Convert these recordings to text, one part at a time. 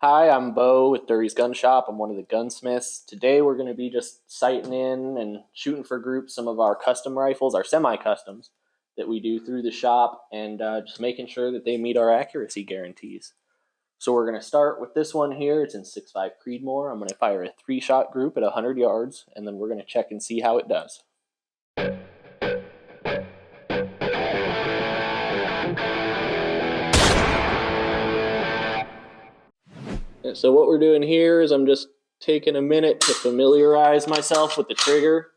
Hi, I'm Bo with Dury's Gun Shop. I'm one of the gunsmiths. Today we're going to be just sighting in and shooting for groups some of our custom rifles, our semi-customs, that we do through the shop, and just making sure that they meet our accuracy guarantees. So we're going to start with this one here. It's in 6.5 Creedmoor. I'm going to fire a 3-shot group at 100 yards, and then we're going to check and see how it does. So what we're doing here is I'm just taking a minute to familiarize myself with the trigger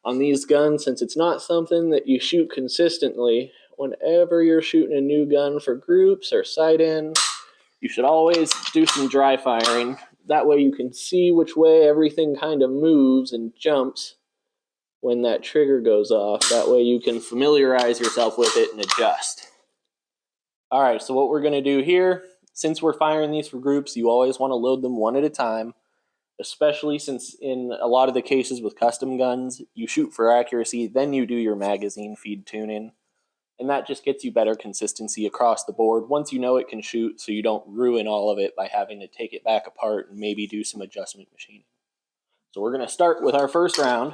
on these guns, since it's not something that you shoot consistently. Whenever you're shooting a new gun for groups or sight-in, you should always do some dry firing. That way you can see which way everything kind of moves and jumps when that trigger goes off. That way you can familiarize yourself with it and adjust. All right, so what we're going to do here, since we're firing these for groups, you always want to load them one at a time, especially since in a lot of the cases with custom guns, you shoot for accuracy, then you do your magazine feed tuning, and that just gets you better consistency across the board once you know it can shoot, so you don't ruin all of it by having to take it back apart and maybe do some adjustment machining. So we're going to start with our first round.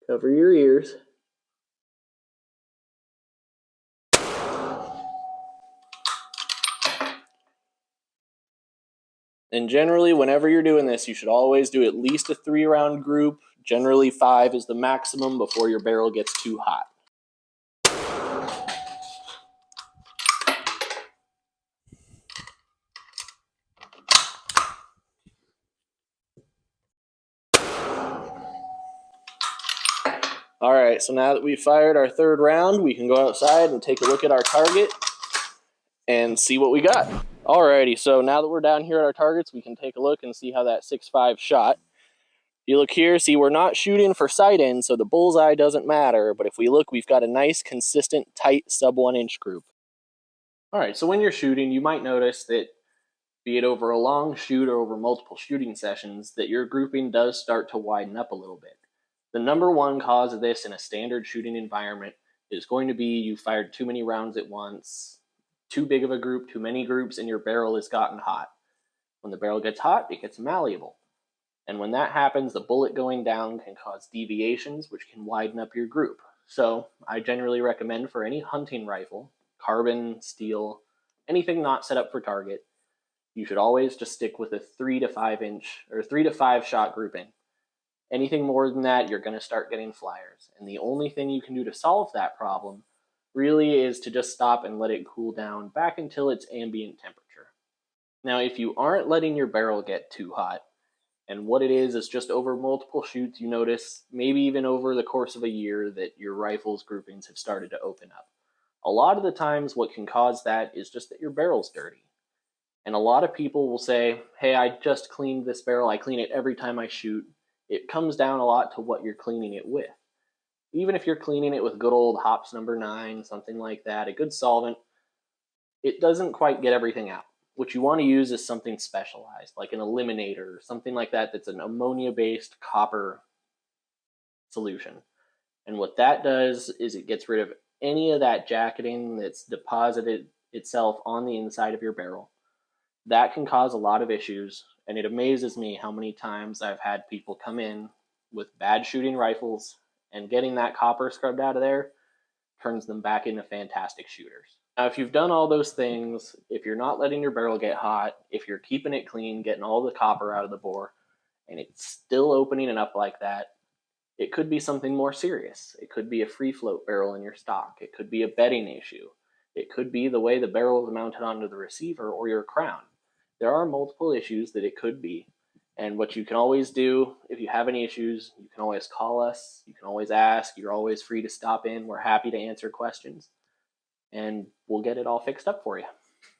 Cover your ears. And generally, whenever you're doing this, you should always do at least a 3-round group. Generally, 5 is the maximum before your barrel gets too hot. All right, so now that we've fired our 3rd round, we can go outside and take a look at our target and see what we got. Alrighty, so now that we're down here at our targets, we can take a look and see how that 6.5 shot. You look here, see we're not shooting for sight-in, so the bullseye doesn't matter, but if we look, we've got a nice, consistent, tight sub-1-inch group. Alright, so when you're shooting, you might notice that, be it over a long shoot or over multiple shooting sessions, that your grouping does start to widen up a little bit. The number one cause of this in a standard shooting environment is going to be you fired too many rounds at once, too big of a group, too many groups, and your barrel has gotten hot. When the barrel gets hot, it gets malleable. And when that happens, the bullet going down can cause deviations, which can widen up your group. So I generally recommend for any hunting rifle, carbon, steel, anything not set up for target, you should always just stick with a 3 to 5 inch or 3 to 5 shot grouping. Anything more than that, you're going to start getting flyers. And the only thing you can do to solve that problem really is to just stop and let it cool down back until its ambient temperature. Now, if you aren't letting your barrel get too hot, and what it is just over multiple shoots, you notice, maybe even over the course of a year, that your rifle's groupings have started to open up. A lot of the times what can cause that is just that your barrel's dirty. And a lot of people will say, hey, I just cleaned this barrel, I clean it every time I shoot. It comes down a lot to what you're cleaning it with. Even if you're cleaning it with good old Hops number 9, something like that, a good solvent, it doesn't quite get everything out. What you want to use is something specialized, like an eliminator, something like that that's an ammonia-based copper solution. And what that does is it gets rid of any of that jacketing that's deposited itself on the inside of your barrel. That can cause a lot of issues, and it amazes me how many times I've had people come in with bad shooting rifles, and getting that copper scrubbed out of there turns them back into fantastic shooters. Now, if you've done all those things, if you're not letting your barrel get hot, if you're keeping it clean, getting all the copper out of the bore, and it's still opening it up like that, it could be something more serious. It could be a free float barrel in your stock. It could be a bedding issue. It could be the way the barrel is mounted onto the receiver or your crown. There are multiple issues that it could be. And what you can always do, if you have any issues, you can always call us. You can always ask. You're always free to stop in. We're happy to answer questions. And we'll get it all fixed up for you.